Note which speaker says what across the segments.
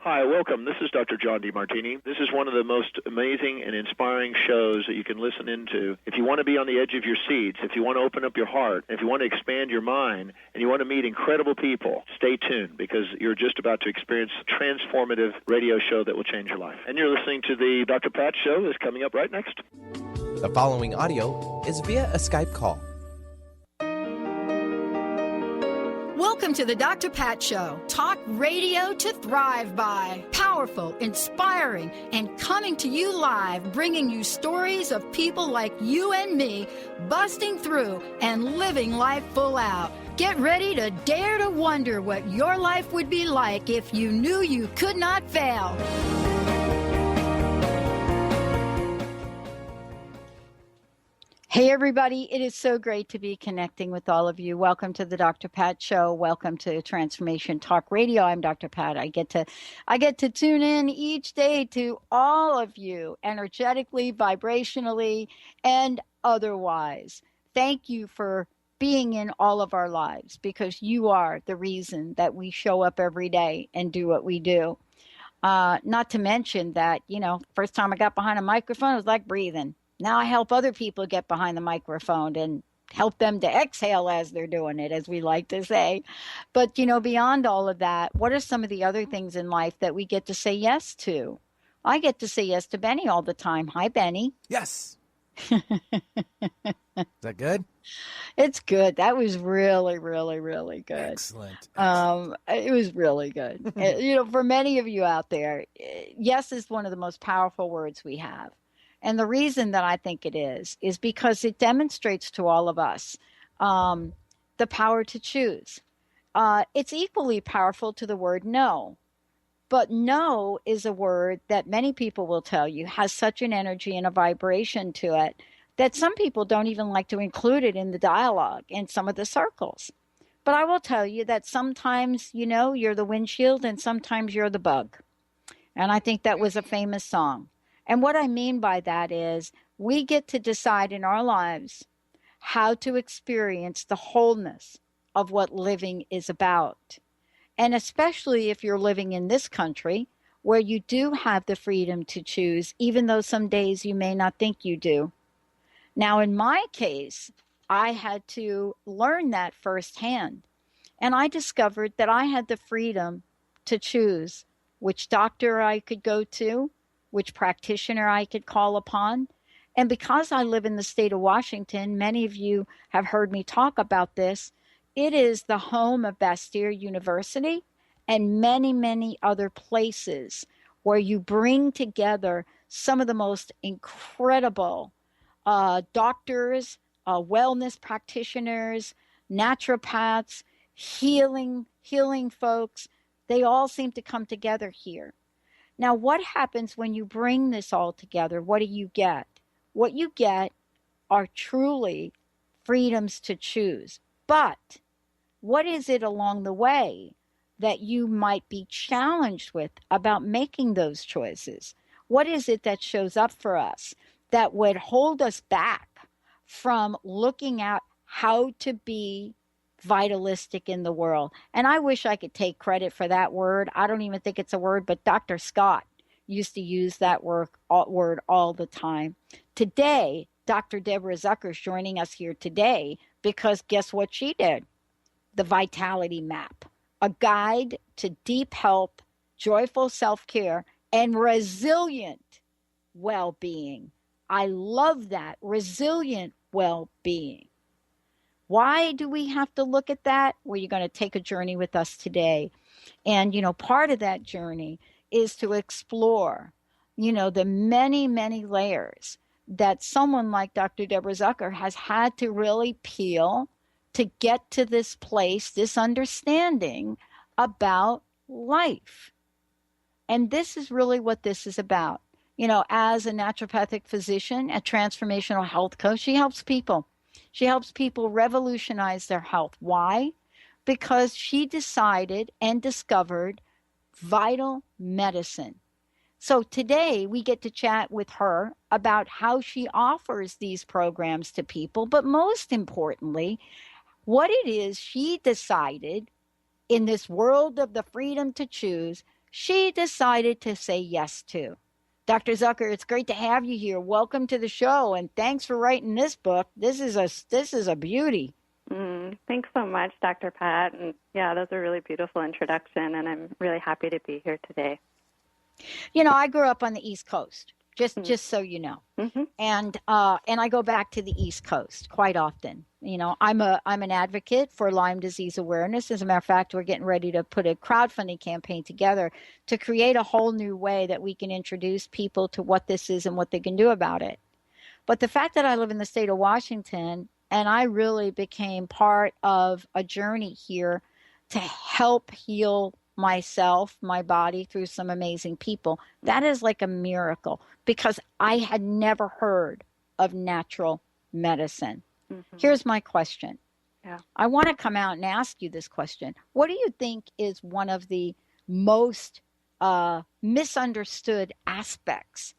Speaker 1: Hi, welcome. This is Dr. John DeMartini. This is one of the most amazing and inspiring shows that you can listen into. If you want to be on the edge of your seats, if you want to open up your heart, if you want to expand your mind, and you want to meet incredible people, stay tuned because you're just about to experience a transformative radio show that will change your life. And you're listening to the Dr. Pat Show that's coming up right next.
Speaker 2: The following audio is via a Skype call.
Speaker 3: Welcome to the Dr. Pat Show. Talk radio to thrive by. Powerful, inspiring, and coming to you live, bringing you stories of people like you and me, busting through and living life full out. Get ready to dare to wonder what your life would be like if you knew you could not fail. Hey, everybody. It is so great to be connecting with all of you. Welcome to the Dr. Pat Show. Welcome to Transformation Talk Radio. I'm Dr. Pat. I get to tune in each day to all of you energetically, vibrationally, and otherwise. Thank you for being in all of our lives because you are the reason that we show up every day and do what we do. Not to mention that, first time I got behind a microphone, it was like breathing. Now I help other people get behind the microphone and help them to exhale as they're doing it, as we like to say. But, beyond all of that, what are some of the other things in life that we get to say yes to? I get to say yes to Benny all the time. Hi, Benny.
Speaker 2: Yes. Is that good?
Speaker 3: It's good. That was really, really, really good.
Speaker 2: Excellent.
Speaker 3: It was really good. For many of you out there, yes is one of the most powerful words we have. And the reason that I think it is because it demonstrates to all of us the power to choose. It's equally powerful to the word no. But no is a word that many people will tell you has such an energy and a vibration to it that some people don't even like to include it in the dialogue in some of the circles. But I will tell you that sometimes, you're the windshield and sometimes you're the bug. And I think that was a famous song. And what I mean by that is we get to decide in our lives how to experience the wholeness of what living is about. And especially if you're living in this country where you do have the freedom to choose, even though some days you may not think you do. Now, in my case, I had to learn that firsthand. And I discovered that I had the freedom to choose which doctor I could go to, which practitioner I could call upon. And because I live in the state of Washington, many of you have heard me talk about this. It is the home of Bastyr University and many, many other places where you bring together some of the most incredible doctors, wellness practitioners, naturopaths, healing folks. They all seem to come together here. Now, what happens when you bring this all together? What do you get? What you get are truly freedoms to choose. But what is it along the way that you might be challenged with about making those choices? What is it that shows up for us that would hold us back from looking at how to be vitalistic in the world? And I wish I could take credit for that word. I don't even think it's a word, but Dr. Scott used to use that word all the time. Today, Dr. Deborah Zucker is joining us here today because guess what she did? The Vitality Map, a guide to deep health, joyful self-care, and resilient well-being. I love that, resilient well-being. Why do we have to look at that? Well, you're going to take a journey with us today. And, part of that journey is to explore, the many, many layers that someone like Dr. Deborah Zucker has had to really peel to get to this place, this understanding about life. And this is really what this is about. As a naturopathic physician, a transformational health coach, she helps people. She helps people revolutionize their health. Why? Because she decided and discovered vital medicine. So today we get to chat with her about how she offers these programs to people, but most importantly, what it is she decided in this world of the freedom to choose she decided to say yes to. Dr. Zucker, it's great to have you here. Welcome to the show, and thanks for writing this book. This is a beauty.
Speaker 4: Thanks so much, Dr. Pat. And yeah, that was a really beautiful introduction, and I'm really happy to be here today.
Speaker 3: You know, I grew up on the East Coast, just so you know,
Speaker 4: Mm-hmm.
Speaker 3: and I go back to the East Coast quite often. You know, I'm an advocate for Lyme disease awareness. As a matter of fact, we're getting ready to put a crowdfunding campaign together to create a whole new way that we can introduce people to what this is and what they can do about it. But the fact that I live in the state of Washington and I really became part of a journey here to help heal myself, my body through some amazing people, that is like a miracle because I had never heard of natural medicine.
Speaker 4: Mm-hmm.
Speaker 3: Here's my question.
Speaker 4: Yeah.
Speaker 3: I want to come out and ask you this question. What do you think is one of the most misunderstood aspects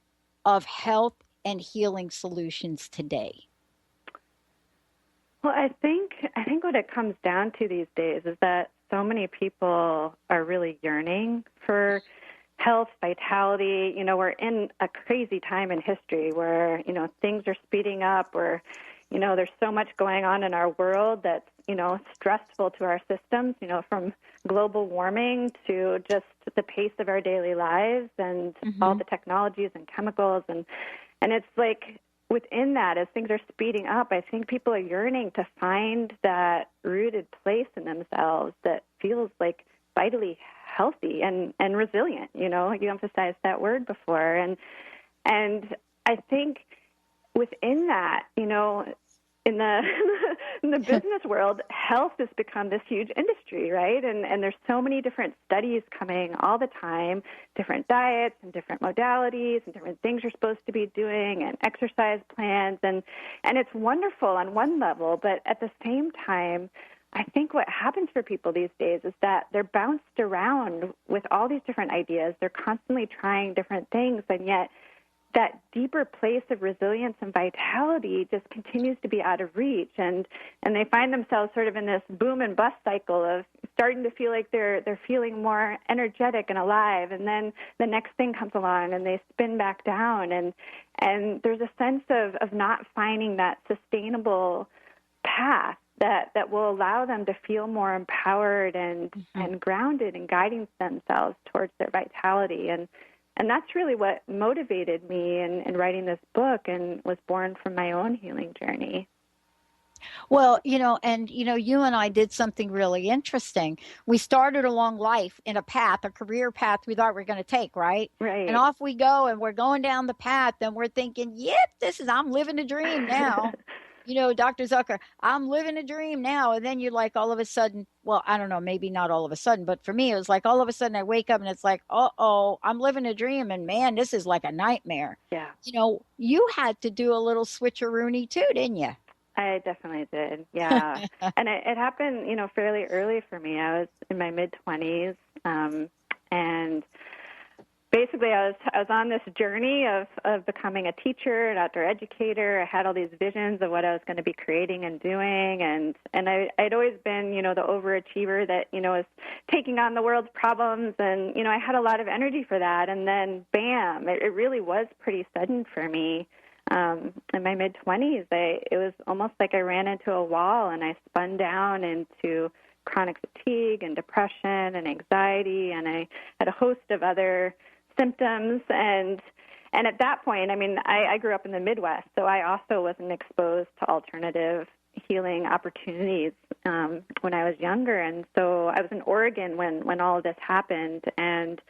Speaker 3: of health and healing solutions today?
Speaker 4: Well, I think what it comes down to these days is that so many people are really yearning for health, vitality. You know, we're in a crazy time in history where, you know, things are speeding up, where, you know, there's so much going on in our world that's, you know, stressful to our systems, you know, from global warming to just the pace of our daily lives and all the technologies and chemicals. And it's like within that, as things are speeding up, I think people are yearning to find that rooted place in themselves that feels like vitally healthy and resilient. You know, you emphasized that word before. And I think within that, you know, in the business world, health has become this huge industry, right? And there's so many different studies coming all the time, different diets and different modalities and different things you're supposed to be doing and exercise plans. And it's wonderful on one level, but at the same time, I think what happens for people these days is that they're bounced around with all these different ideas. They're constantly trying different things, and yet that deeper place of resilience and vitality just continues to be out of reach. And they find themselves sort of in this boom and bust cycle of starting to feel like they're feeling more energetic and alive. And then the next thing comes along and they spin back down. And there's a sense of not finding that sustainable path that will allow them to feel more empowered and grounded and guiding themselves towards their vitality. And that's really what motivated me in writing this book and was born from my own healing journey.
Speaker 3: Well, you know, you and I did something really interesting. We started along life in a path, a career path we thought we were going to take, right?
Speaker 4: Right.
Speaker 3: And off we go, and we're going down the path, and we're thinking, yep, I'm living a dream now. You know, Dr. Zucker, I'm living a dream now. And then you're like, all of a sudden, well, I don't know, maybe not all of a sudden, but for me, it was like all of a sudden I wake up and it's like, I'm living a dream. And man, this is like a nightmare.
Speaker 4: Yeah.
Speaker 3: You know, you had to do a little switcheroony too, didn't you?
Speaker 4: I definitely did. Yeah. And it happened, you know, fairly early for me. I was in my mid-20s. And basically, I was on this journey of becoming a teacher, an outdoor educator. I had all these visions of what I was going to be creating and doing, and I'd always been, you know, the overachiever that, you know, was taking on the world's problems, and, you know, I had a lot of energy for that, and then, bam, it really was pretty sudden for me. In my mid-20s, it was almost like I ran into a wall, and I spun down into chronic fatigue and depression and anxiety, and I had a host of other symptoms. And at that point, I mean, I grew up in the Midwest, so I also wasn't exposed to alternative healing opportunities when I was younger. And so I was in Oregon when all of this happened, and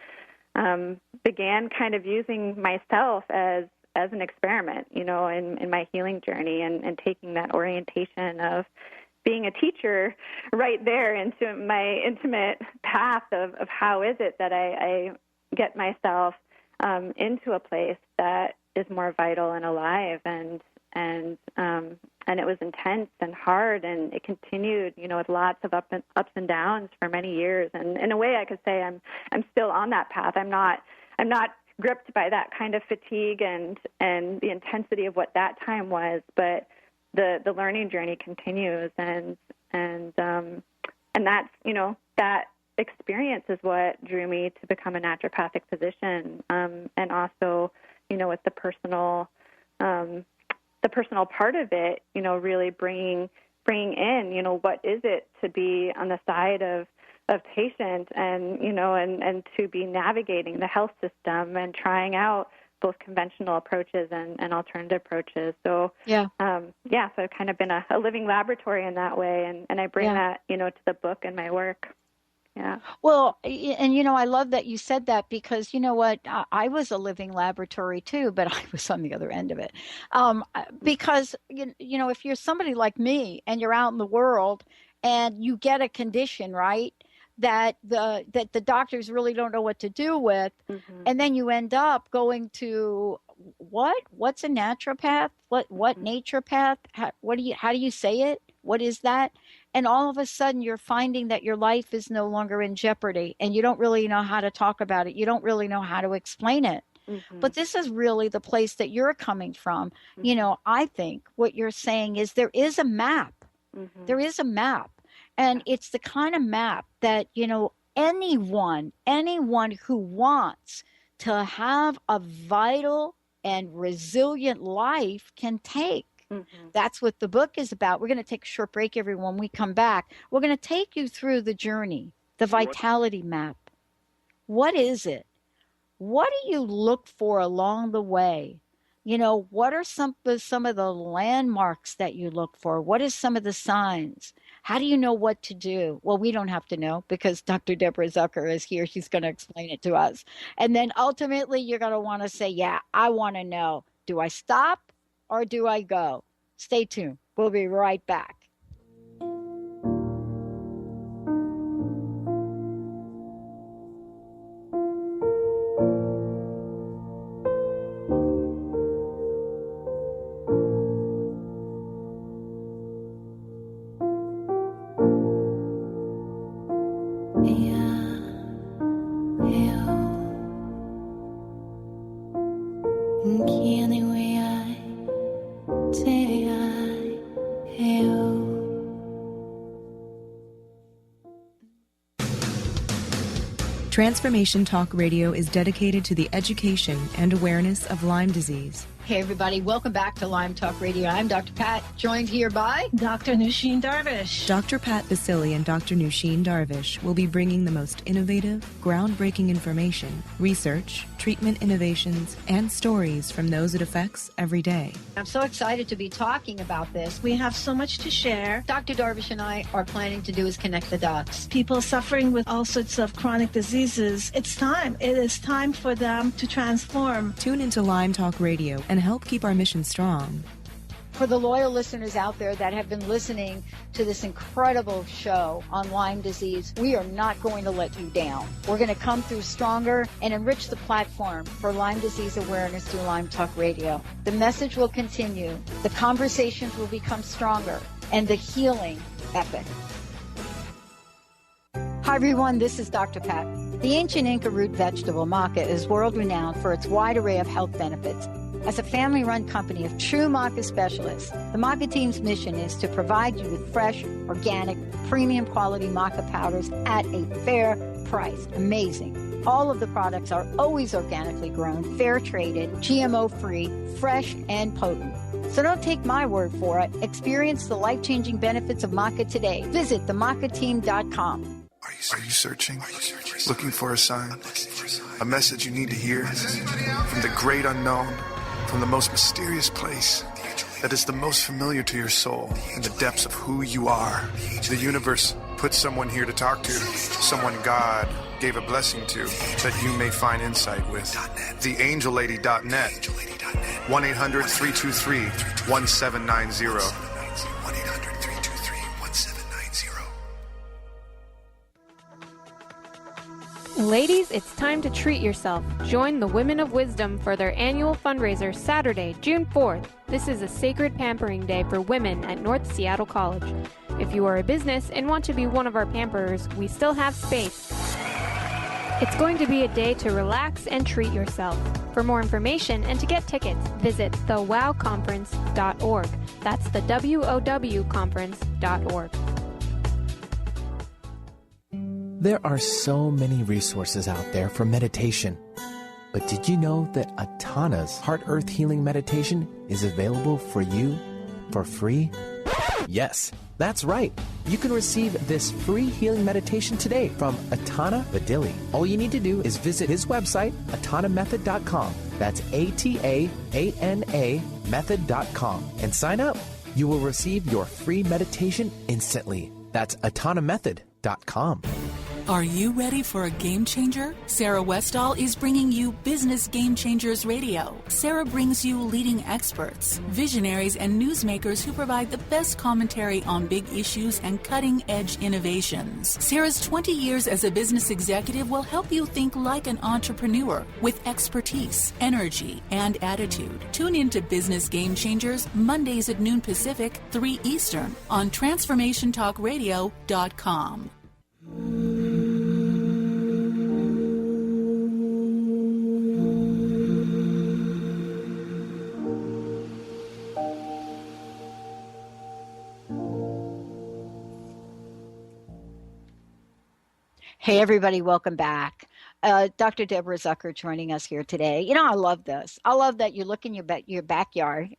Speaker 4: began kind of using myself as an experiment, you know, in my healing journey, and taking that orientation of being a teacher right there into my intimate path of how is it that I get myself into a place that is more vital and alive, and it was intense and hard, and it continued, you know, with lots of ups and downs for many years. And in a way, I could say I'm still on that path. I'm not gripped by that kind of fatigue and the intensity of what that time was, but the learning journey continues, and that's, you know, that experience is what drew me to become a naturopathic physician, and also, with the personal part of it, really bringing in, what is it to be on the side of patient and, and to be navigating the health system and trying out both conventional approaches and alternative approaches. So, so I've kind of been a living laboratory in that way, and I bring that, to the book and my work. Yeah.
Speaker 3: Well, and I love that you said that, because you know what, I was a living laboratory too, but I was on the other end of it. Because if you're somebody like me and you're out in the world and you get a condition, right, that the doctors really don't know what to do with, and then you end up going to what's a naturopath? What naturopath? How do you say it? What is that? And all of a sudden you're finding that your life is no longer in jeopardy, and you don't really know how to talk about it. You don't really know how to explain it. But this is really the place that you're coming from. I think what you're saying is there is a map. There is a map. And it's the kind of map that, anyone who wants to have a vital and resilient life can take. That's what the book is about. We're going to take a short break, everyone. When we come back, we're going to take you through the journey, the vitality map. What is it? What do you look for along the way? What are some of the landmarks that you look for? What is some of the signs? How do you know what to do? Well, we don't have to know, because Dr. Deborah Zucker is here. She's going to explain it to us. And then ultimately, you're going to want to say, I want to know, do I stop or do I go? Stay tuned. We'll be right back.
Speaker 5: Transformation Talk Radio is dedicated to the education and awareness of Lyme disease.
Speaker 3: Hey, everybody. Welcome back to Lyme Talk Radio. I'm Dr. Pat, joined here by
Speaker 6: Dr. Nusheen Darvish.
Speaker 5: Dr. Pat Basili and Dr. Nusheen Darvish will be bringing the most innovative, groundbreaking information, research, treatment innovations, and stories from those it affects every day.
Speaker 3: I'm so excited to be talking about this.
Speaker 6: We have so much to share.
Speaker 3: Dr. Darvish and I are planning to do is connect the dots.
Speaker 6: People suffering with all sorts of chronic diseases, it's time. It is time for them to transform.
Speaker 5: Tune into Lyme Talk Radio and help keep our mission strong.
Speaker 3: For the loyal listeners out there that have been listening to this incredible show on Lyme disease, we are not going to let you down. We're going to come through stronger and enrich the platform for Lyme disease awareness through Lyme Talk Radio. The message will continue, the conversations will become stronger, and the healing epic. Hi everyone, this is Dr. Pat. The ancient Inca root vegetable maca is world-renowned for its wide array of health benefits. As a family-run company of true maca specialists, the maca team's mission is to provide you with fresh, organic, premium quality maca powders at a fair price. Amazing. All of the products are always organically grown, fair-traded, GMO-free, fresh, and potent. So don't take my word for it. Experience the life-changing benefits of maca today. Visit themacateam.com.
Speaker 7: Are you searching? Looking for a sign? A message you need to hear? From the great unknown? From the most mysterious place that is the most familiar to your soul in the depths of who you are. The universe put someone here to talk to, someone God gave a blessing to, that you may find insight with. TheAngelLady.net, 1-800-323-1790.
Speaker 8: Ladies, it's time to treat yourself. Join the Women of Wisdom for their annual fundraiser Saturday, June 4th. This is a sacred pampering day for women at North Seattle College. If you are a business and want to be one of our pamperers, we still have space. It's going to be a day to relax and treat yourself. For more information and to get tickets, visit thewowconference.org. That's the WOW conference.org.
Speaker 2: There are so many resources out there for meditation. But did you know that Atana's Heart Earth Healing Meditation is available for you for free? Yes, that's right. You can receive this free healing meditation today from Atana Vadili. All you need to do is visit his website, atanamethod.com. That's ATAANA method.com, and sign up. You will receive your free meditation instantly. That's atanamethod.com.
Speaker 9: Are you ready for a game changer? Sarah Westall is bringing you Business Game Changers Radio. Sarah brings you leading experts, visionaries, and newsmakers who provide the best commentary on big issues and cutting-edge innovations. Sarah's 20 years as a business executive will help you think like an entrepreneur with expertise, energy, and attitude. Tune in to Business Game Changers Mondays at noon Pacific, 3 Eastern on TransformationTalkRadio.com.
Speaker 3: Hey, everybody, welcome back. Dr. Deborah Zucker joining us here today. You know, I love this. I love that you look in your backyard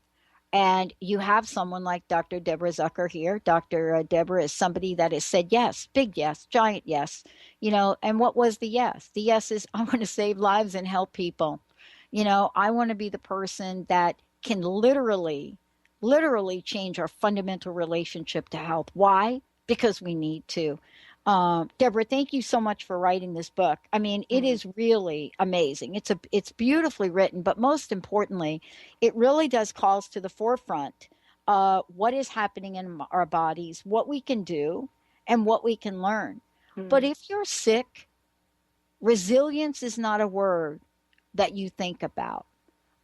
Speaker 3: and you have someone like Dr. Deborah Zucker here. Dr. Deborah is somebody that has said yes, big yes, giant yes. You know, and what was the yes? The yes is, I want to save lives and help people. You know, I want to be the person that can literally change our fundamental relationship to health. Why? Because we need to. Deborah, thank you so much for writing this book. I mean, it is really amazing. It's beautifully written, but most importantly, it really does calls to the forefront what is happening in our bodies, what we can do, and what we can learn. But if you're sick, resilience is not a word that you think about.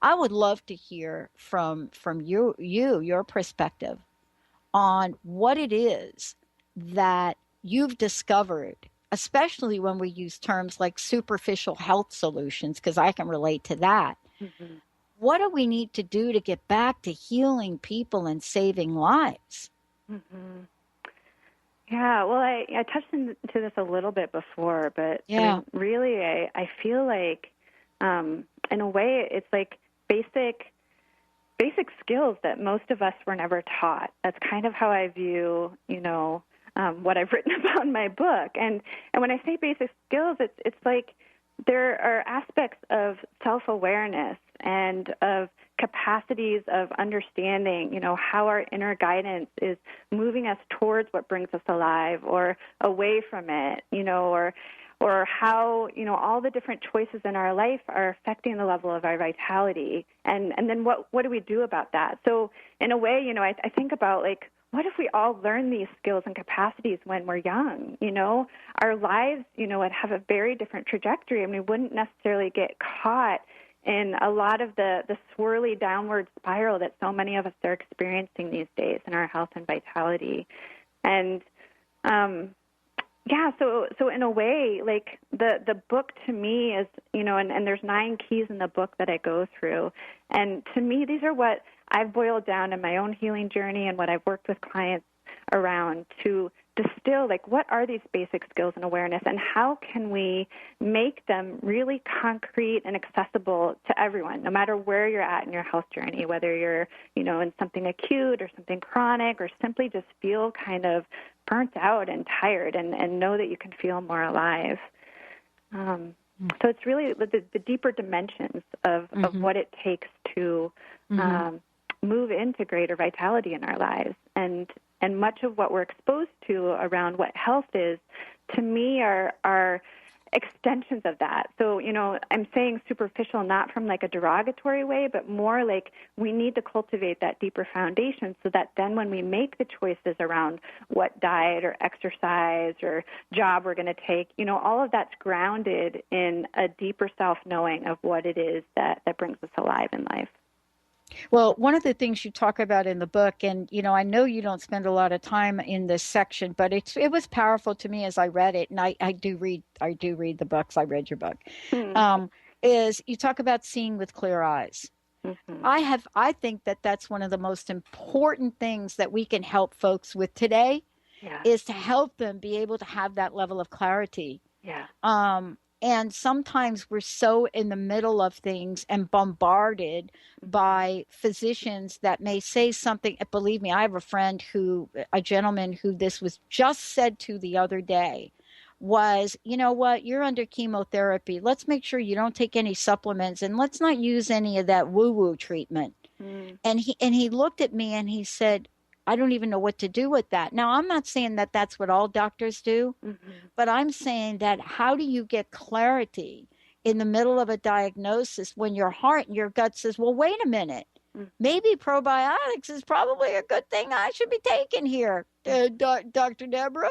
Speaker 3: I would love to hear from your perspective on what it is that you've discovered, especially when we use terms like superficial health solutions, because I can relate to that. Mm-hmm. What do we need to do to get back to healing people and saving lives?
Speaker 4: Mm-hmm. Yeah, well, I touched into this a little bit before, but I mean, really, I feel like, in a way, it's like basic skills that most of us were never taught. That's kind of how I view, what I've written about in my book. And when I say basic skills, it's like there are aspects of self-awareness and of capacities of understanding, how our inner guidance is moving us towards what brings us alive or away from it, or how, all the different choices in our life are affecting the level of our vitality. And then what do we do about that? So in a way, I think about like, what if we all learn these skills and capacities when we're young? Our lives, would have a very different trajectory, and we wouldn't necessarily get caught in a lot of the swirly downward spiral that so many of us are experiencing these days in our health and vitality. And so in a way, like the book to me is, and there's 9 keys in the book that I go through. And to me, these are what I've boiled down in my own healing journey and what I've worked with clients around to distill, like, what are these basic skills and awareness, and how can we make them really concrete and accessible to everyone, no matter where you're at in your health journey, whether you're, in something acute or something chronic, or simply just feel kind of burnt out and tired and know that you can feel more alive. So it's really the deeper dimensions of what it takes to move into greater vitality in our lives. And much of what we're exposed to around what health is, to me, are extensions of that. So, I'm saying superficial not from like a derogatory way, but more like we need to cultivate that deeper foundation so that then when we make the choices around what diet or exercise or job we're going to take, all of that's grounded in a deeper self-knowing of what it is that brings us alive in life.
Speaker 3: Well, one of the things you talk about in the book, and, I know you don't spend a lot of time in this section, but it was powerful to me as I read it. And I do read the books. I read your book. Is you talk about seeing with clear eyes. I think that's one of the most important things that we can help folks with today, is to help them be able to have that level of clarity.
Speaker 4: Yeah.
Speaker 3: And sometimes we're so in the middle of things and bombarded by physicians that may say something. Believe me, I have a gentleman who this was just said to the other day was, you know what, you're under chemotherapy. Let's make sure you don't take any supplements and let's not use any of that woo-woo treatment. And he looked at me and he said, I don't even know what to do with that. Now, I'm not saying that that's what all doctors do, but I'm saying that how do you get clarity in the middle of a diagnosis when your heart and your gut says, well, wait a minute, maybe probiotics is probably a good thing I should be taking here, Dr. Deborah?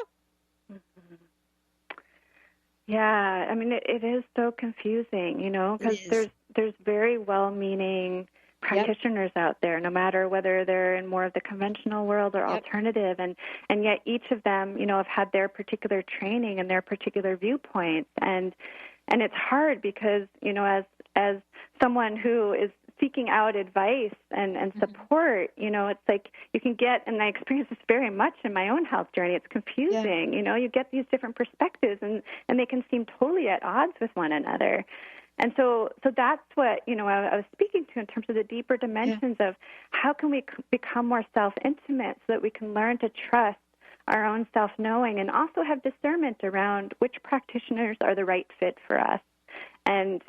Speaker 4: Yeah, I mean, it is so confusing, you know, because there's very well-meaning practitioners out there, no matter whether they're in more of the conventional world or alternative, and yet each of them, you know, have had their particular training and their particular viewpoints, and it's hard because, you know, as someone who is seeking out advice and support, you know, it's like you can get, and I experience this very much in my own health journey, it's confusing, you know, you get these different perspectives and they can seem totally at odds with one another. And so that's what, you know, I was speaking to in terms of the deeper dimensions of how can we become more self-intimate so that we can learn to trust our own self-knowing and also have discernment around which practitioners are the right fit for us. And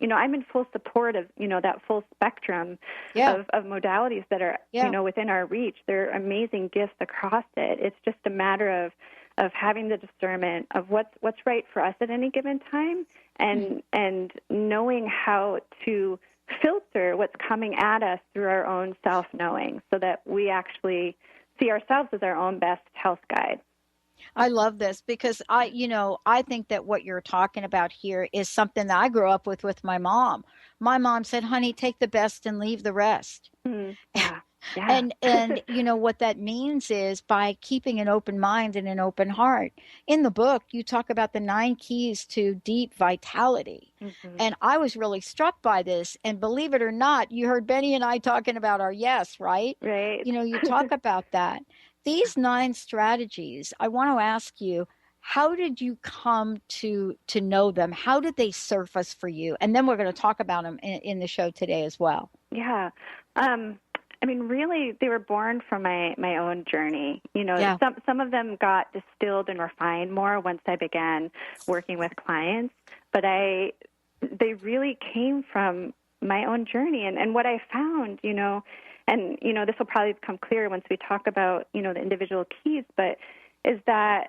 Speaker 4: you know, I'm in full support of, you know, that full spectrum of modalities that are, you know, within our reach. They're amazing gifts across it. It's just a matter of having the discernment of what's right for us at any given time, and knowing how to filter what's coming at us through our own self-knowing so that we actually see ourselves as our own best health guide.
Speaker 3: I love this because I think that what you're talking about here is something that I grew up with my mom. My mom said, honey, take the best and leave the rest.
Speaker 4: Yeah.
Speaker 3: And you know what that means is by keeping an open mind and an open heart. In the book, you talk about the 9 keys to deep vitality. And I was really struck by this. And believe it or not, you heard Benny and I talking about our yes, right?
Speaker 4: Right.
Speaker 3: You know, you talk about that. These 9 strategies, I want to ask you, how did you come to know them? How did they surface for you? And then we're going to talk about them in the show today as well.
Speaker 4: Yeah. I mean, really, they were born from my own journey. You know, some of them got distilled and refined more once I began working with clients, but they really came from my own journey. And what I found, you know, and, you know, this will probably become clear once we talk about, you know, the individual keys, but is that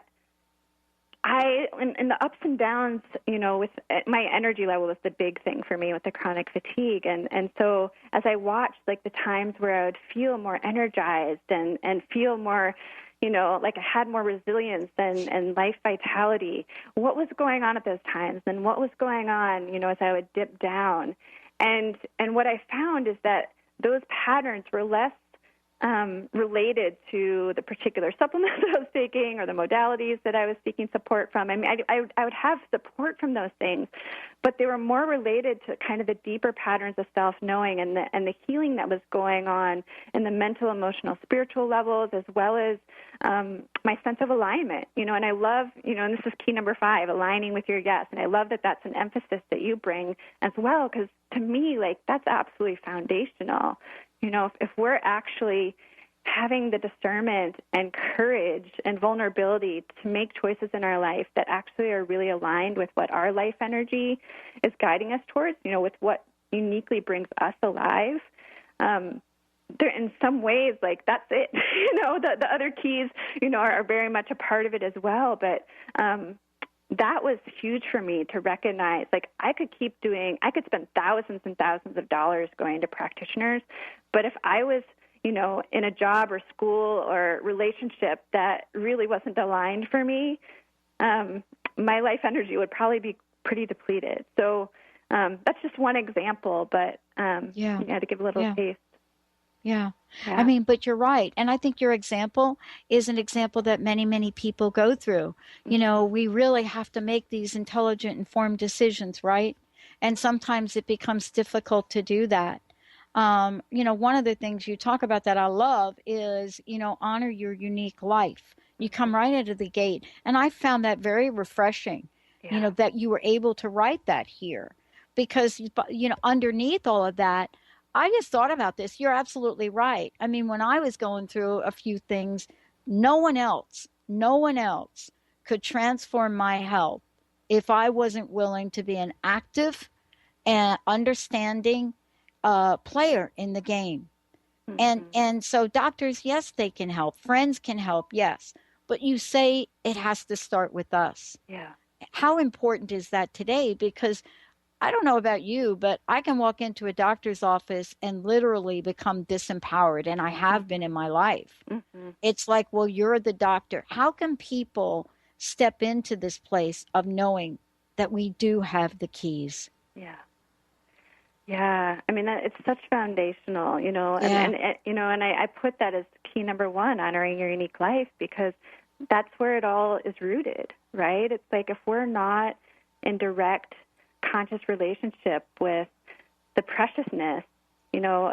Speaker 4: in the ups and downs, you know, with my energy level was the big thing for me with the chronic fatigue. And so as I watched, like, the times where I would feel more energized and feel more, you know, like I had more resilience and life vitality, what was going on at those times and what was going on, you know, as I would dip down. And what I found is that those patterns were less related to the particular supplements I was taking or the modalities that I was seeking support from. I mean, I would have support from those things, but they were more related to kind of the deeper patterns of self-knowing and the healing that was going on in the mental, emotional, spiritual levels, as well as my sense of alignment. You know, and I love, you know, and this is key number 5, aligning with your yes. And I love that that's an emphasis that you bring as well, because to me, like, that's absolutely foundational. You know, if we're actually having the discernment and courage and vulnerability to make choices in our life that actually are really aligned with what our life energy is guiding us towards, you know, with what uniquely brings us alive, there, in some ways, like, that's it. You know, the other keys, you know, are very much a part of it as well. But that was huge for me to recognize, like, I could spend thousands and thousands of dollars going to practitioners, but if I was, you know, in a job or school or relationship that really wasn't aligned for me, my life energy would probably be pretty depleted. So that's just one example, but you had to give a little taste.
Speaker 3: Yeah. I mean, but you're right. And I think your example is an example that many, many people go through. You know, we really have to make these intelligent, informed decisions, right? And sometimes it becomes difficult to do that. You know, one of the things you talk about that I love is, you know, honor your unique life. You come right out of the gate. And I found that very refreshing, that you were able to write that here. Because, underneath all of that, I just thought about this. You're absolutely right. I mean, when I was going through a few things, no one else could transform my health if I wasn't willing to be an active and understanding player in the game. Mm-hmm. And so doctors, yes, they can help. Friends can help, yes. But you say it has to start with us.
Speaker 4: Yeah.
Speaker 3: How important is that today? Because I don't know about you, but I can walk into a doctor's office and literally become disempowered, and I have been in my life. Mm-hmm. It's like, well, you're the doctor. How can people step into this place of knowing that we do have the keys?
Speaker 4: Yeah. Yeah. I mean, it's such foundational, and I put that as key number one, honoring your unique life, because that's where it all is rooted, right? It's like if we're not in direct conscious relationship with the preciousness,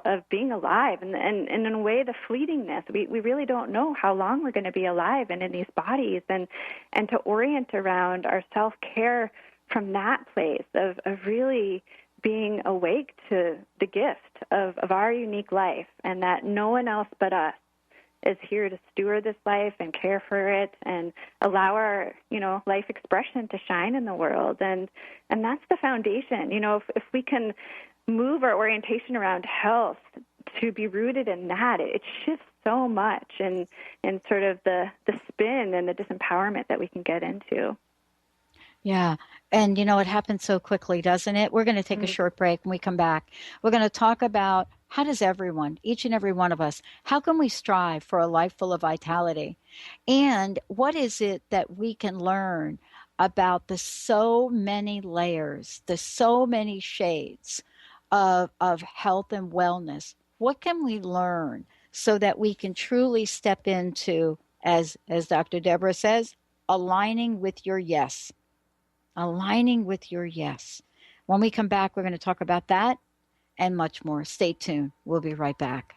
Speaker 4: of being alive and in a way the fleetingness. We really don't know how long we're going to be alive and in these bodies, and to orient around our self-care from that place of really being awake to the gift of our unique life, and that no one else but us is here to steward this life and care for it and allow our, life expression to shine in the world. And that's the foundation. If we can move our orientation around health to be rooted in that, it shifts so much in sort of the spin and the disempowerment that we can get into.
Speaker 3: Yeah. And, it happens so quickly, doesn't it? We're going to take a short break. When we come back, we're going to talk about how does everyone, each and every one of us, how can we strive for a life full of vitality? And what is it that we can learn about the so many layers, the so many shades of health and wellness? What can we learn so that we can truly step into, as Dr. Deborah says, aligning with your yes? Aligning with your yes. When we come back, we're going to talk about that and much more. Stay tuned. We'll be right back.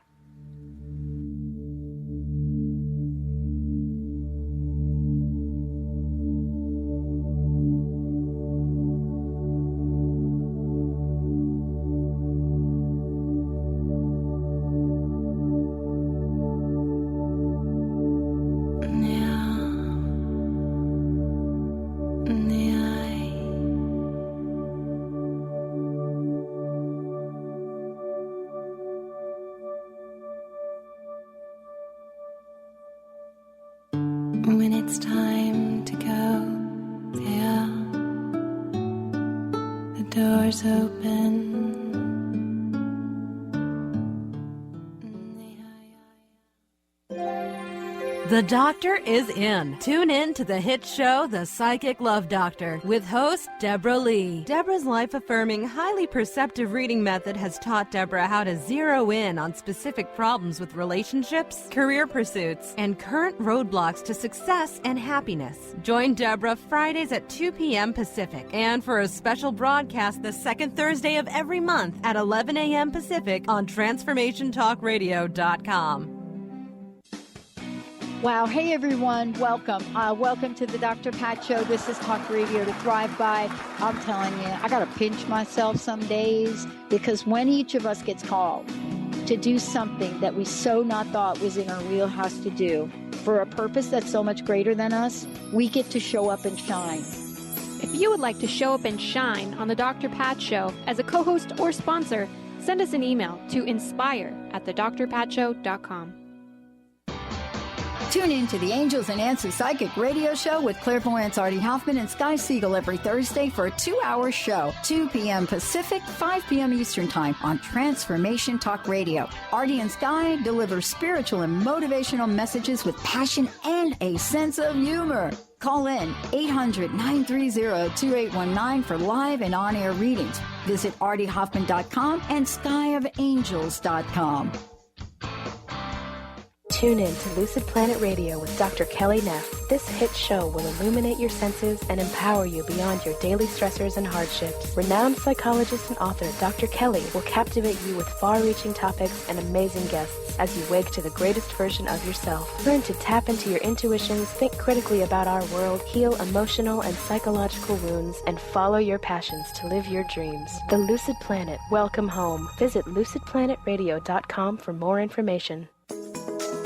Speaker 10: When it's time to go, the doors open.
Speaker 11: The Doctor is in. Tune in to the hit show, The Psychic Love Doctor, with host Deborah Lee. Deborah's life-affirming, highly perceptive reading method has taught Deborah how to zero in on specific problems with relationships, career pursuits, and current roadblocks to success and happiness. Join Deborah Fridays at 2 p.m. Pacific, and for a special broadcast the second Thursday of every month at 11 a.m. Pacific on TransformationTalkRadio.com.
Speaker 3: Wow. Hey, everyone. Welcome. Welcome to the Dr. Pat Show. This is Talk Radio to Thrive By. I'm telling you, I got to pinch myself some days, because when each of us gets called to do something that we so not thought was in our wheelhouse to do for a purpose that's so much greater than us, we get to show up and shine.
Speaker 8: If you would like to show up and shine on the Dr. Pat Show as a co-host or sponsor, send us an email to inspire@thedrpatshow.com.
Speaker 3: Tune in to the Angels and Answers Psychic Radio Show with clairvoyants Artie Hoffman and Sky Siegel every Thursday for a 2-hour show, 2 p.m. Pacific, 5 p.m. Eastern Time on Transformation Talk Radio. Artie and Sky deliver spiritual and motivational messages with passion and a sense of humor. Call in 800-930-2819 for live and on-air readings. Visit artiehoffman.com and skyofangels.com.
Speaker 12: Tune in to Lucid Planet Radio with Dr. Kelly Neff. This hit show will illuminate your senses and empower you beyond your daily stressors and hardships. Renowned psychologist and author Dr. Kelly will captivate you with far-reaching topics and amazing guests as you wake to the greatest version of yourself. Learn to tap into your intuitions, think critically about our world, heal emotional and psychological wounds, and follow your passions to live your dreams. The Lucid Planet. Welcome home. Visit lucidplanetradio.com for more information.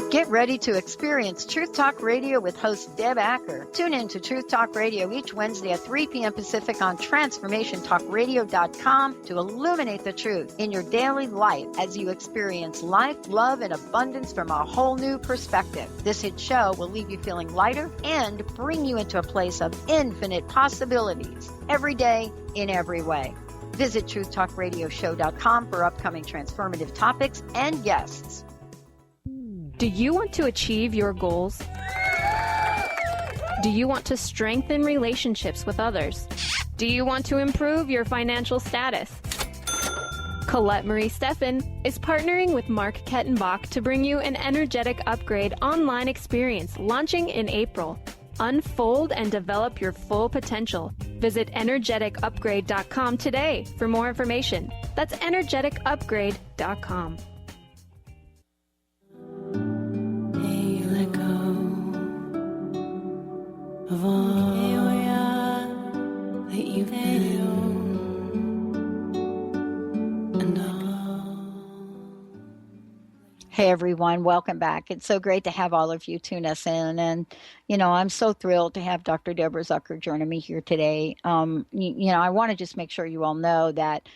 Speaker 3: Get ready to experience Truth Talk Radio with host Deb Acker. Tune in to Truth Talk Radio each Wednesday at 3 p.m. Pacific on TransformationTalkRadio.com to illuminate the truth in your daily life as you experience life, love, and abundance from a whole new perspective. This hit show will leave you feeling lighter and bring you into a place of infinite possibilities every day in every way. Visit TruthTalkRadioshow.com for upcoming transformative topics and guests.
Speaker 8: Do you want to achieve your goals? Do you want to strengthen relationships with others? Do you want to improve your financial status? Colette Marie Steffen is partnering with Mark Kettenbach to bring you an energetic upgrade online experience launching in April. Unfold and develop your full potential. Visit energeticupgrade.com today for more information. That's energeticupgrade.com.
Speaker 10: Of all that you've been and all.
Speaker 3: Hey everyone, welcome back. It's so great to have all of you tune us in, and I'm so thrilled to have Dr. Deborah Zucker joining me here today. I want to just make sure you all know that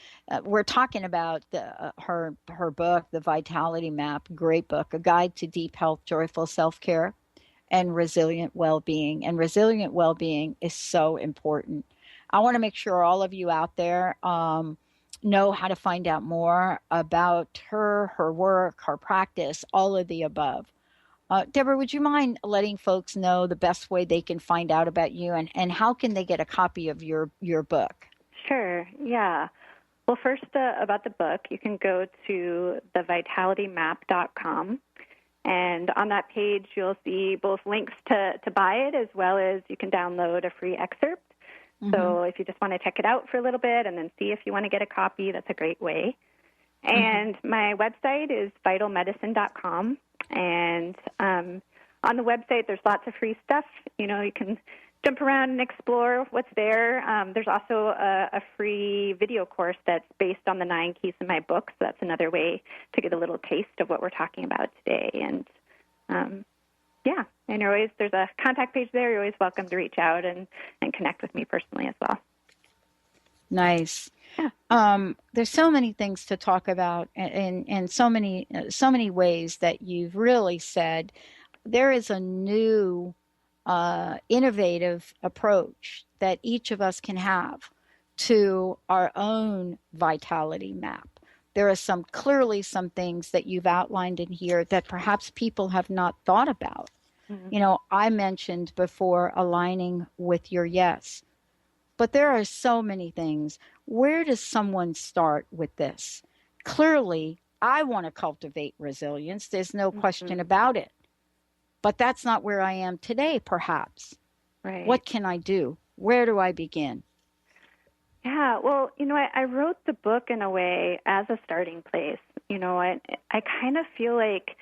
Speaker 3: we're talking about her book, The Vitality Map, great book, A Guide to Deep Health, Joyful Self-Care, and Resilient Well-Being. And resilient well-being is so important. I want to make sure all of you out there know how to find out more about her work, her practice, all of the above. Deborah, would you mind letting folks know the best way they can find out about you, and how can they get a copy of your book?
Speaker 4: Sure, yeah. Well, first, about the book, you can go to thevitalitymap.com. And on that page, you'll see both links to buy it, as well as you can download a free excerpt. Mm-hmm. So if you just want to check it out for a little bit and then see if you want to get a copy, that's a great way. And my website is vitalmedicine.com. And on the website, there's lots of free stuff. You can jump around and explore what's there. There's also a free video course that's based on the 9 keys in my book, so that's another way to get a little taste of what we're talking about today. And and there's a contact page there. You're always welcome to reach out and connect with me personally as well.
Speaker 3: Nice. Yeah. There's so many things to talk about, and so many ways that you've really said there is a new innovative approach that each of us can have to our own vitality map. There are clearly some things that you've outlined in here that perhaps people have not thought about. Mm-hmm. I mentioned before aligning with your yes, but there are so many things. Where does someone start with this? Clearly, I want to cultivate resilience. There's no question about it. But that's not where I am today, perhaps. Right. What can I do? Where do I begin?
Speaker 4: Yeah, well, I wrote the book in a way as a starting place. I kind of feel like,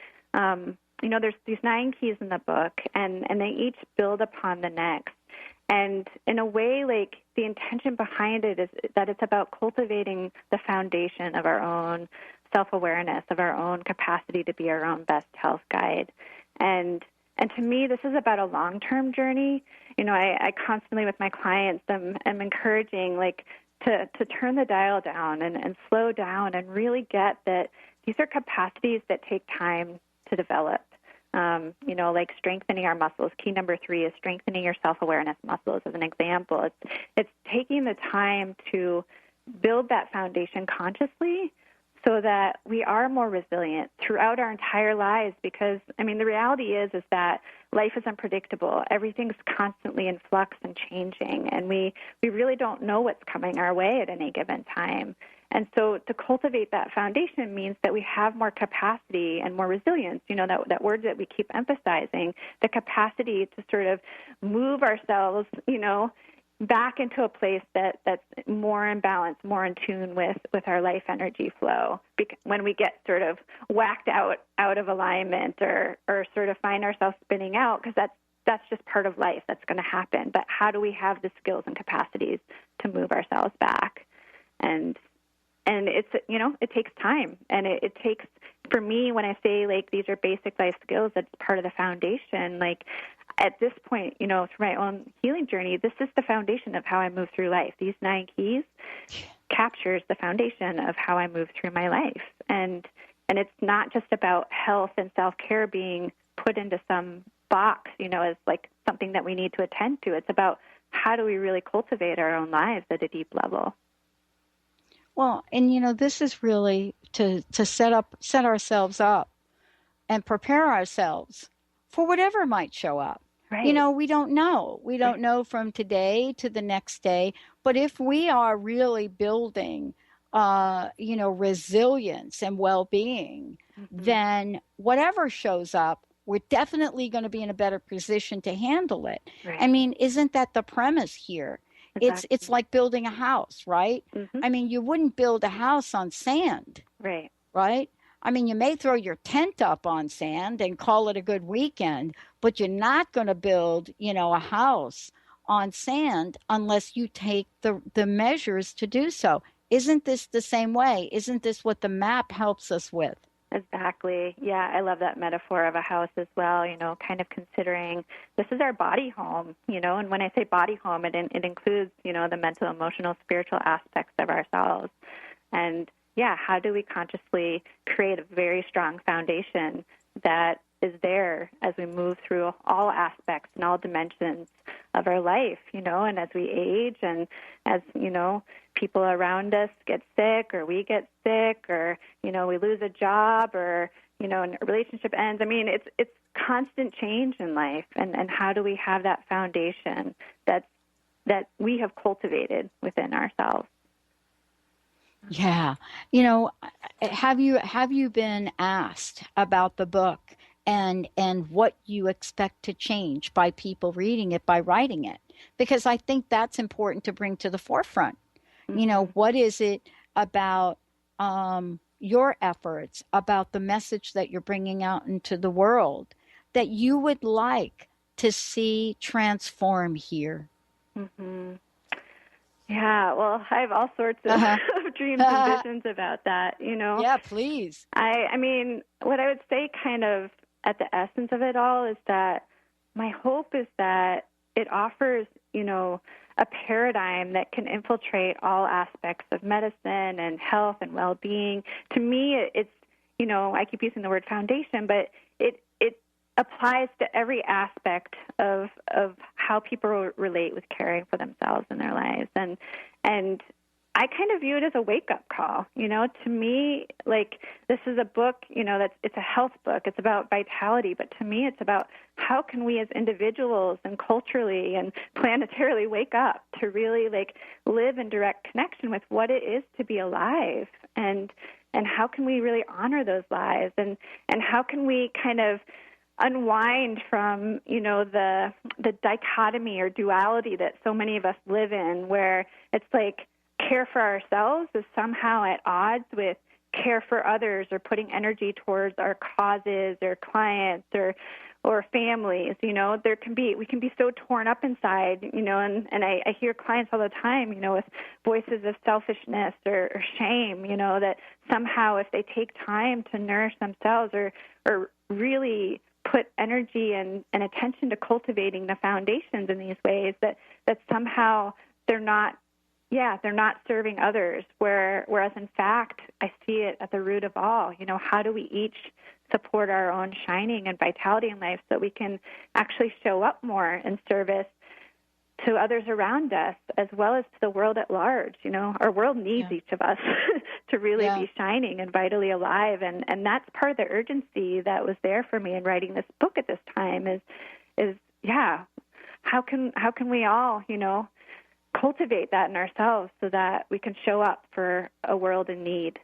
Speaker 4: there's these 9 keys in the book, and they each build upon the next. And in a way, like, the intention behind it is that it's about cultivating the foundation of our own self-awareness, of our own capacity to be our own best health guide. And to me, this is about a long-term journey. I constantly with my clients am encouraging to turn the dial down and slow down and really get that these are capacities that take time to develop. Like strengthening our muscles. Key number 3 is strengthening your self-awareness muscles as an example. It's taking the time to build that foundation consciously so that we are more resilient throughout our entire lives, because, the reality is that life is unpredictable. Everything's constantly in flux and changing, and we really don't know what's coming our way at any given time. And so to cultivate that foundation means that we have more capacity and more resilience, that word that we keep emphasizing, the capacity to sort of move ourselves, back into a place that's more in balance, more in tune with our life energy flow. When we get sort of whacked out of alignment or sort of find ourselves spinning out, because that's just part of life. That's going to happen. But how do we have the skills and capacities to move ourselves back? And it's, it takes time. And it takes, for me, when I say, like, these are basic life skills, that's part of the foundation. Like, at this point, through my own healing journey, this is the foundation of how I move through life. These 9 keys captures the foundation of how I move through my life. And it's not just about health and self-care being put into some box, as like something that we need to attend to. It's about how do we really cultivate our own lives at a deep level.
Speaker 3: Well, and this is really to set ourselves up and prepare ourselves for whatever might show up.
Speaker 4: Right.
Speaker 3: We don't know. We don't know from today to the next day. But if we are really building, resilience and well-being, then whatever shows up, we're definitely going to be in a better position to handle it.
Speaker 4: Right.
Speaker 3: I mean, isn't that the premise here?
Speaker 4: Exactly.
Speaker 3: It's like building a house, right?
Speaker 4: Mm-hmm.
Speaker 3: I mean, you wouldn't build a house on sand.
Speaker 4: Right.
Speaker 3: Right? I mean, you may throw your tent up on sand and call it a good weekend, but you're not going to build, a house on sand unless you take the measures to do so. Isn't this the same way? Isn't this what the map helps us with?
Speaker 4: Exactly. Yeah, I love that metaphor of a house as well, kind of considering this is our body home, and when I say body home, it includes, the mental, emotional, spiritual aspects of ourselves. And yeah, how do we consciously create a very strong foundation that is there as we move through all aspects and all dimensions of our life, and as we age and as, people around us get sick or we get sick or, we lose a job or, a relationship ends. I mean, it's constant change in life. And how do we have that foundation that we have cultivated within ourselves?
Speaker 3: Yeah. Have you been asked about the book and what you expect to change by people reading it, by writing it? Because I think that's important to bring to the forefront.
Speaker 4: Mm-hmm.
Speaker 3: What is it about your efforts, about the message that you're bringing out into the world that you would like to see transform here?
Speaker 4: Mm-hmm. Yeah, well, I have all sorts of dreams and visions about that,
Speaker 3: Yeah, please.
Speaker 4: I mean, what I would say kind of at the essence of it all is that my hope is that it offers, a paradigm that can infiltrate all aspects of medicine and health and well-being. To me, it's, I keep using the word foundation, but it applies to every aspect of how people relate with caring for themselves in their lives. And I kind of view it as a wake-up call. To me, like, this is a book, it's a health book. It's about vitality. But to me, it's about how can we as individuals and culturally and planetarily wake up to really, like, live in direct connection with what it is to be alive. And how can we really honor those lives? And how can we kind of unwind from, the dichotomy or duality that so many of us live in, where it's like care for ourselves is somehow at odds with care for others or putting energy towards our causes or clients or families. We can be so torn up inside, and I hear clients all the time, with voices of selfishness or shame, that somehow if they take time to nourish themselves or really put energy and attention to cultivating the foundations in these ways, that somehow they're not serving others, whereas in fact, I see it at the root of all. How do we each support our own shining and vitality in life so that we can actually show up more in service to others around us as well as to the world at large? Our world needs each of us to really be shining and vitally alive. And that's part of the urgency that was there for me in writing this book at this time is how can we all, cultivate that in ourselves so that we can show up for a world in need.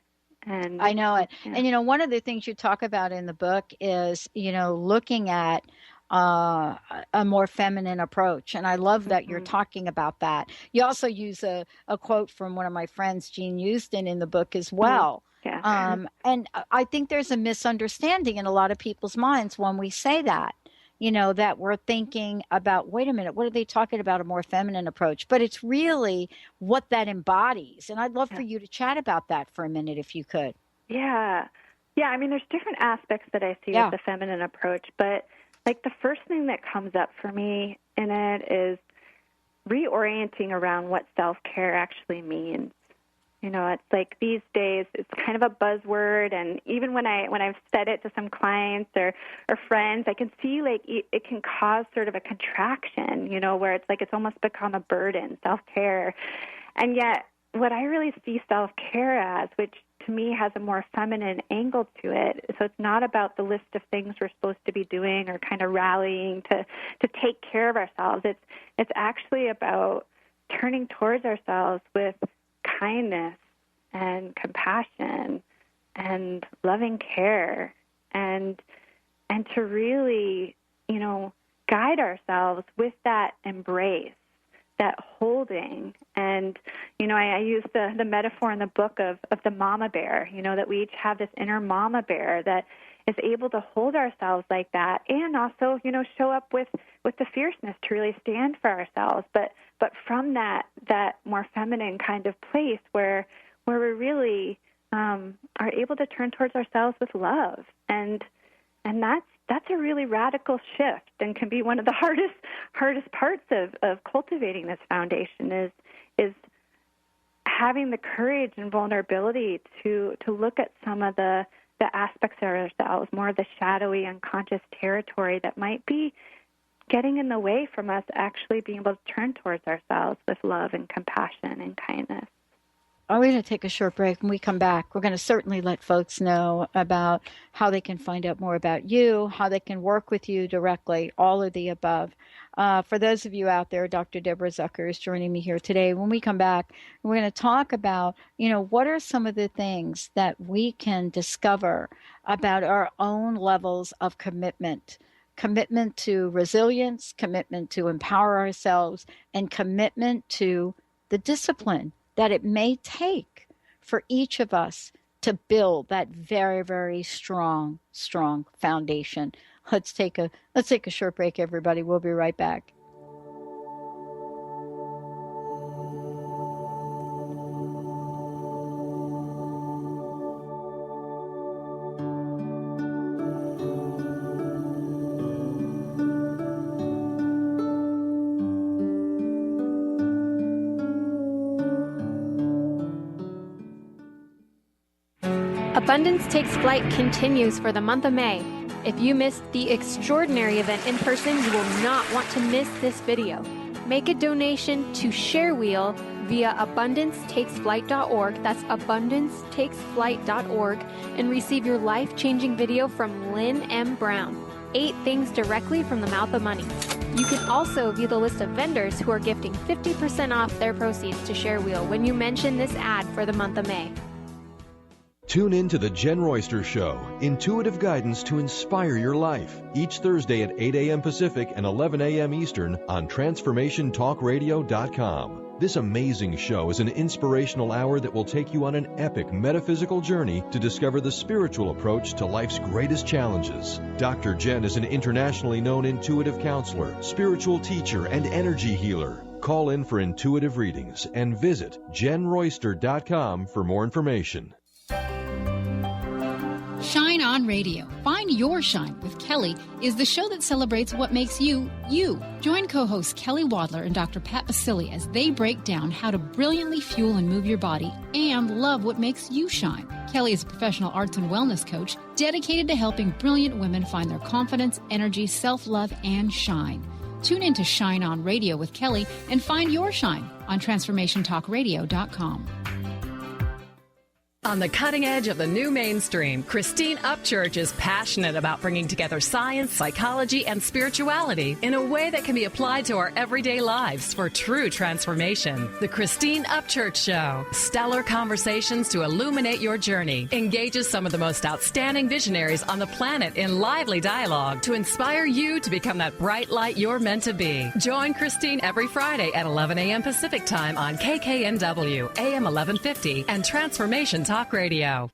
Speaker 4: And
Speaker 3: I know it.
Speaker 4: Yeah.
Speaker 3: And, one of the things you talk about in the book is, looking at a more feminine approach. And I love that you're talking about that. You also use a quote from one of my friends, Jean Houston, in the book as well.
Speaker 4: Yeah.
Speaker 3: And I think there's a misunderstanding in a lot of people's minds when we say that. That we're thinking about, wait a minute, what are they talking about, a more feminine approach? But it's really what that embodies. And I'd love for you to chat about that for a minute, if you could.
Speaker 4: Yeah. Yeah, I mean, there's different aspects that I see with the feminine approach. But, like, the first thing that comes up for me in it is reorienting around what self-care actually means. It's like these days it's kind of a buzzword, and even when I've said it to some clients or friends, I can see like it can cause sort of a contraction, where it's like it's almost become a burden, self-care. And yet what I really see self-care as, which to me has a more feminine angle to it, so it's not about the list of things we're supposed to be doing or kind of rallying to take care of ourselves. It's actually about turning towards ourselves with kindness and compassion and loving care and to really, guide ourselves with that embrace, that holding. And, I use the metaphor in the book of the mama bear, that we each have this inner mama bear that is able to hold ourselves like that and also, show up with the fierceness to really stand for ourselves. But from that more feminine kind of place where we really are able to turn towards ourselves with love. And that's a really radical shift and can be one of the hardest parts of cultivating this foundation is having the courage and vulnerability to look at some of the aspects of ourselves, more of the shadowy, unconscious territory that might be getting in the way from us actually being able to turn towards ourselves with love and compassion and kindness.
Speaker 3: We're going to take a short break. When we come back, we're going to certainly let folks know about how they can find out more about you, how they can work with you directly, all of the above. For those of you out there, Dr. Deborah Zucker is joining me here today. When we come back, we're going to talk about, what are some of the things that we can discover about our own levels of commitment to resilience, commitment to empower ourselves, and commitment to the discipline that it may take for each of us to build that very, very strong foundation. Let's take a short break, everybody. We'll be right back.
Speaker 8: Abundance Takes Flight continues for the month of May. If you missed the extraordinary event in person, you will not want to miss this video. Make a donation to ShareWheel via abundancetakesflight.org. That's abundancetakesflight.org, and receive your life-changing video from Lynn M. Brown, 8 Things Directly from the Mouth of Money. You can also view the list of vendors who are gifting 50% off their proceeds to ShareWheel when you mention this ad for the month of May.
Speaker 13: Tune in to The Jen Royster Show, intuitive guidance to inspire your life, each Thursday at 8 a.m. Pacific and 11 a.m. Eastern on TransformationTalkRadio.com. This amazing show is an inspirational hour that will take you on an epic metaphysical journey to discover the spiritual approach to life's greatest challenges. Dr. Jen is an internationally known intuitive counselor, spiritual teacher, and energy healer. Call in for intuitive readings and visit JenRoyster.com for more information.
Speaker 14: Shine On Radio. Find Your Shine with Kelly is the show that celebrates what makes you, you. Join co-hosts Kelly Wadler and Dr. Pat Basili as they break down how to brilliantly fuel and move your body and love what makes you shine. Kelly is a professional arts and wellness coach dedicated to helping brilliant women find their confidence, energy, self-love, and shine. Tune in to Shine On Radio with Kelly and find your shine on TransformationTalkRadio.com.
Speaker 15: On the cutting edge of the new mainstream, Christine Upchurch is passionate about bringing together science, psychology, and spirituality in a way that can be applied to our everyday lives for true transformation. The Christine Upchurch Show, stellar conversations to illuminate your journey, engages some of the most outstanding visionaries on the planet in lively dialogue to inspire you to become that bright light you're meant to be. Join Christine every Friday at 11 a.m. Pacific Time on KKNW, AM 1150, and Transformation Talk Radio.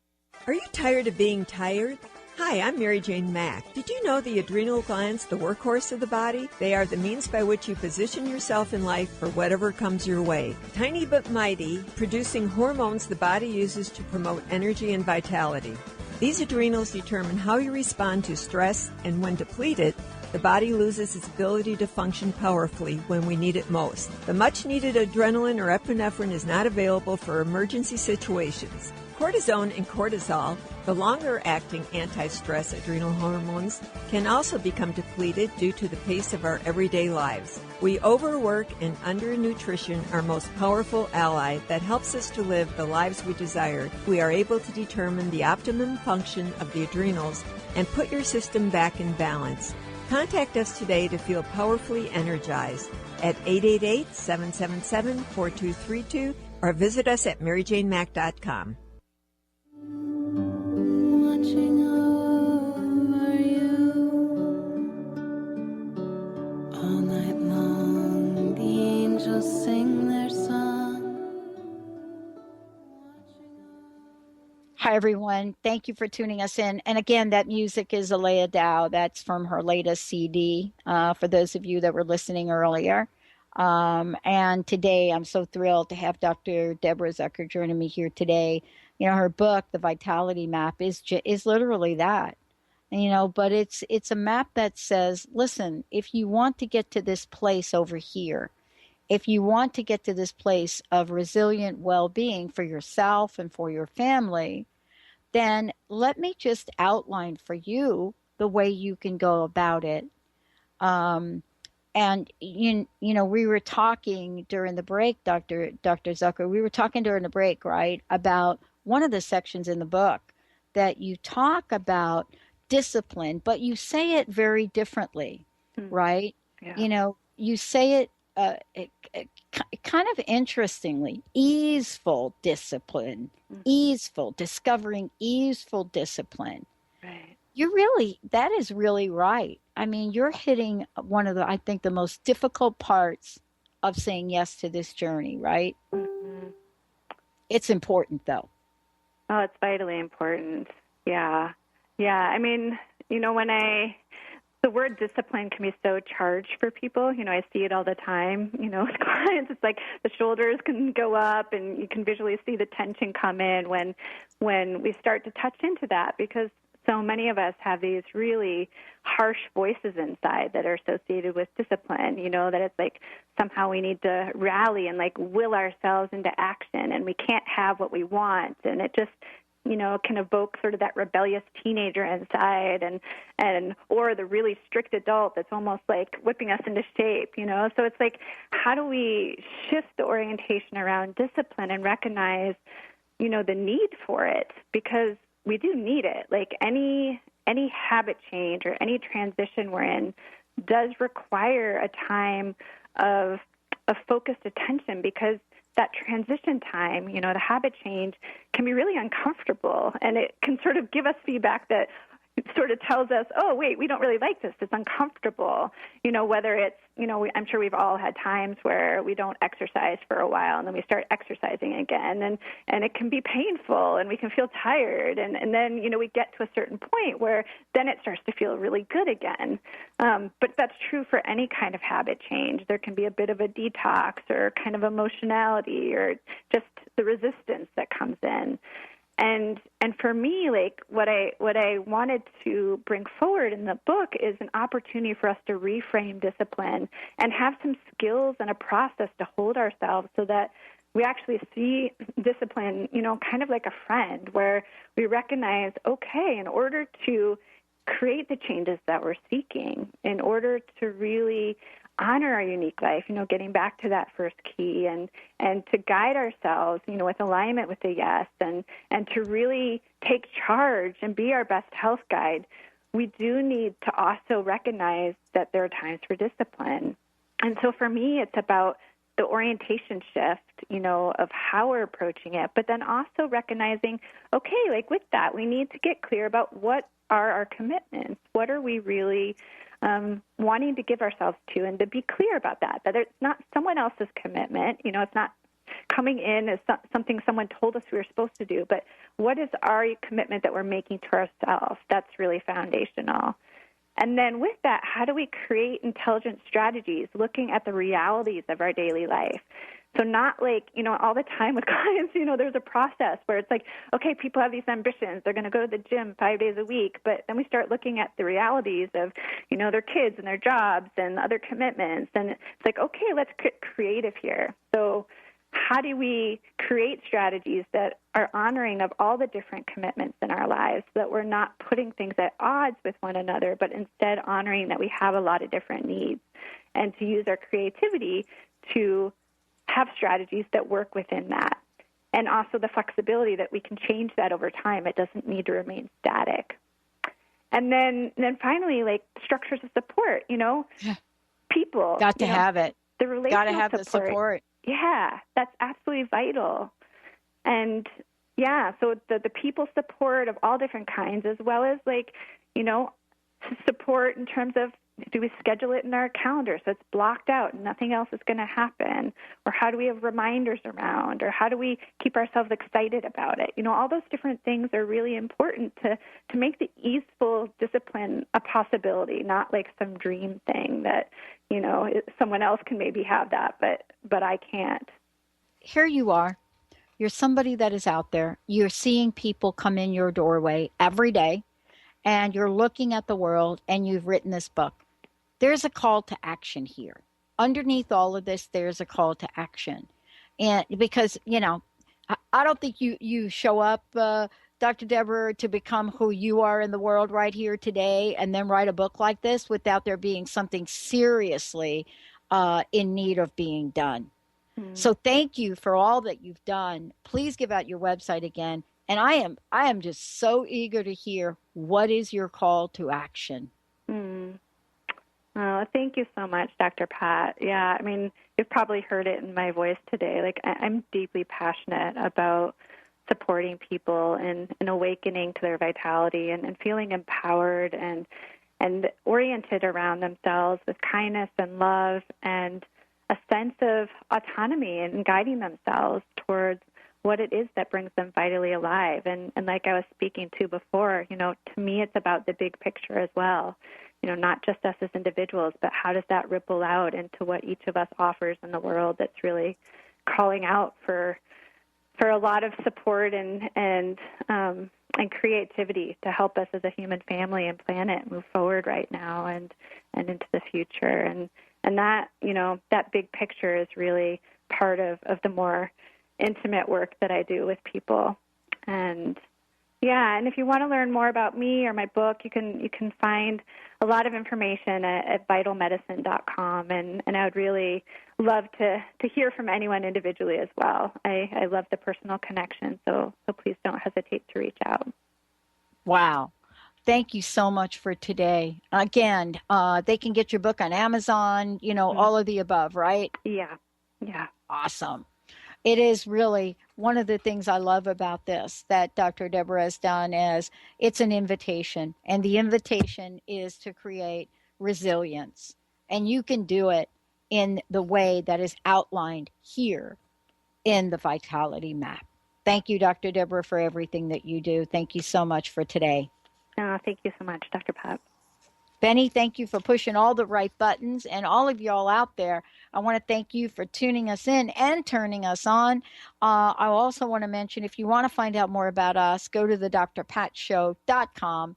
Speaker 16: Are you tired of being tired? Hi, I'm Mary Jane Mack. Did you know the adrenal glands, the workhorse of the body? They are the means by which you position yourself in life for whatever comes your way. Tiny but mighty, producing hormones the body uses to promote energy and vitality. These adrenals determine how you respond to stress, and when depleted, the body loses its ability to function powerfully when we need it most. The much-needed adrenaline or epinephrine is not available for emergency situations. Cortisone and cortisol, the longer-acting anti-stress adrenal hormones, can also become depleted due to the pace of our everyday lives. We overwork and undernutrition our most powerful ally that helps us to live the lives we desire. We are able to determine the optimum function of the adrenals and put your system back in balance. Contact us today to feel powerfully energized at 888-777-4232 or visit us at maryjanemack.com.
Speaker 10: Watching over you all night long, the angels sing their song.
Speaker 3: Hi, everyone. Thank you for tuning us in. And again, that music is Alea Dow. That's from her latest CD, for those of you that were listening earlier. And today, I'm so thrilled to have Dr. Deborah Zucker joining me here today. You know, her book, The Vitality Map, is literally that. And, you know, but it's a map that says, listen, if you want to get to this place over here, if you want to get to this place of resilient well-being for yourself and for your family, then let me just outline for you the way you can go about it. And, you know, we were talking during the break, Dr. Zucker, we were talking during the break, right, about one of the sections in the book that you talk about discipline, but you say it very differently, right? Yeah. You know, you say it kind of interestingly, easeful discipline, discovering easeful discipline.
Speaker 4: Right.
Speaker 3: That is really right. I mean, you're hitting one of I think the most difficult parts of saying yes to this journey, right? Mm-hmm. It's important though.
Speaker 4: Oh, it's vitally important. Yeah. Yeah. I mean, you know, the word discipline can be so charged for people. You know, I see it all the time, you know, with clients. It's like the shoulders can go up and you can visually see the tension come in when we start to touch into that, because so many of us have these really harsh voices inside that are associated with discipline, you know, that it's like somehow we need to rally and like will ourselves into action, and we can't have what we want. And it just, you know, can evoke sort of that rebellious teenager inside and or the really strict adult that's almost like whipping us into shape, you know. So it's like, how do we shift the orientation around discipline and recognize, you know, the need for it? Because we do need it. Like any habit change or any transition we're in does require a time of focused attention, because that transition time, you know, the habit change can be really uncomfortable, and it can sort of give us feedback that sort of tells us, oh, wait, we don't really like this. It's uncomfortable. You know, whether it's, you know, I'm sure we've all had times where we don't exercise for a while and then we start exercising again, and it can be painful and we can feel tired. And then, you know, we get to a certain point where then it starts to feel really good again. But that's true for any kind of habit change. There can be a bit of a detox or kind of emotionality or just the resistance that comes in. And for me, like what I wanted to bring forward in the book is an opportunity for us to reframe discipline and have some skills and a process to hold ourselves so that we actually see discipline, you know, kind of like a friend, where we recognize, okay, in order to create the changes that we're seeking, in order to really honor our unique life, getting back to that first key and to guide ourselves, with alignment with the yes and to really take charge and be our best health guide, we do need to also recognize that there are times for discipline. And so for me, it's about the orientation shift, of how we're approaching it, but then also recognizing, okay, with that, we need to get clear about what are our commitments. What are we really wanting to give ourselves to, and to be clear about that it's not someone else's commitment. It's not coming in as something someone told us we were supposed to do, but what is our commitment that we're making to ourselves? That's really foundational. And then with that, how do we create intelligent strategies looking at the realities of our daily life? So not all the time with clients, there's a process where it's okay, people have these ambitions. They're going to go to the gym 5 days a week. But then we start looking at the realities of, their kids and their jobs and other commitments. And it's okay, let's get creative here. So how do we create strategies that are honoring of all the different commitments in our lives, so that we're not putting things at odds with one another, but instead honoring that we have a lot of different needs, and to use our creativity to have strategies that work within that. And also the flexibility that we can change that over time. It doesn't need to remain static. And then finally, structures of support, people.
Speaker 3: Got to have it.
Speaker 4: The relational
Speaker 3: Got to have the support.
Speaker 4: Yeah, that's absolutely vital. And so the people support of all different kinds, as well as support in terms of, do we schedule it in our calendar so it's blocked out and nothing else is going to happen? Or how do we have reminders around? Or how do we keep ourselves excited about it? All those different things are really important to make the easeful discipline a possibility, not some dream thing that, someone else can maybe have that, but I can't.
Speaker 3: Here you are. You're somebody that is out there. You're seeing people come in your doorway every day, and you're looking at the world, and you've written this book. There's a call to action here. Underneath all of this, there's a call to action. And because, I don't think you show up, Dr. Deborah, to become who you are in the world right here today and then write a book like this without there being something seriously in need of being done. Mm-hmm. So thank you for all that you've done. Please give out your website again. And I am just so eager to hear, what is your call to action?
Speaker 4: Oh, thank you so much, Dr. Pat. Yeah, I mean, you've probably heard it in my voice today. I'm deeply passionate about supporting people and awakening to their vitality and feeling empowered and oriented around themselves with kindness and love and a sense of autonomy and guiding themselves towards what it is that brings them vitally alive. And like I was speaking to before, to me it's about the big picture as well. Not just us as individuals, but how does that ripple out into what each of us offers in the world that's really calling out for a lot of support and creativity to help us as a human family and planet move forward right now and into the future. And that, that big picture is really part of the more intimate work that I do with people. And if you want to learn more about me or my book, you can find a lot of information at vitalmedicine.com, and I would really love to hear from anyone individually as well. I love the personal connection, so please don't hesitate to reach out.
Speaker 3: Wow. Thank you so much for today. Again, they can get your book on Amazon, all of the above, right?
Speaker 4: Yeah.
Speaker 3: Awesome. It is really one of the things I love about this that Dr. Deborah has done is it's an invitation, and the invitation is to create resilience, and you can do it in the way that is outlined here in the Vitality Map. Thank you, Dr. Deborah, for everything that you do. Thank you so much for today.
Speaker 4: Thank you so much, Dr. Pat.
Speaker 3: Benny, thank you for pushing all the right buttons, and all of y'all out there, I want to thank you for tuning us in and turning us on. I also want to mention, if you want to find out more about us, go to the drpatshow.com,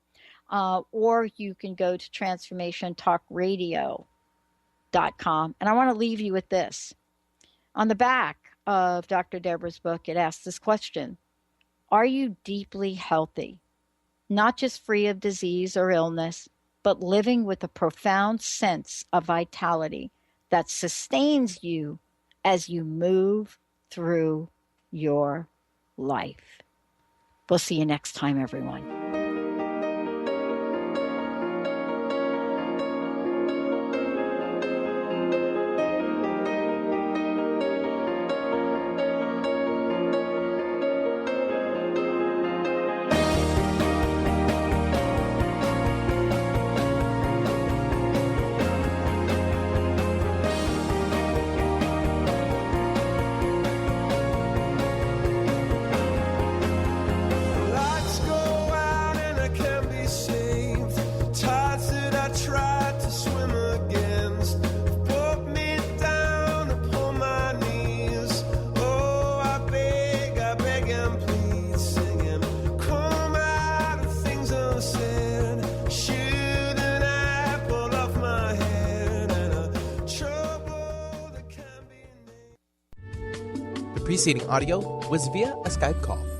Speaker 3: or you can go to transformationtalkradio.com. And I want to leave you with this. On the back of Dr. Deborah's book, it asks this question: are you deeply healthy, not just free of disease or illness, but living with a profound sense of vitality that sustains you as you move through your life. We'll see you next time, everyone.
Speaker 2: The preceding audio was via a Skype call.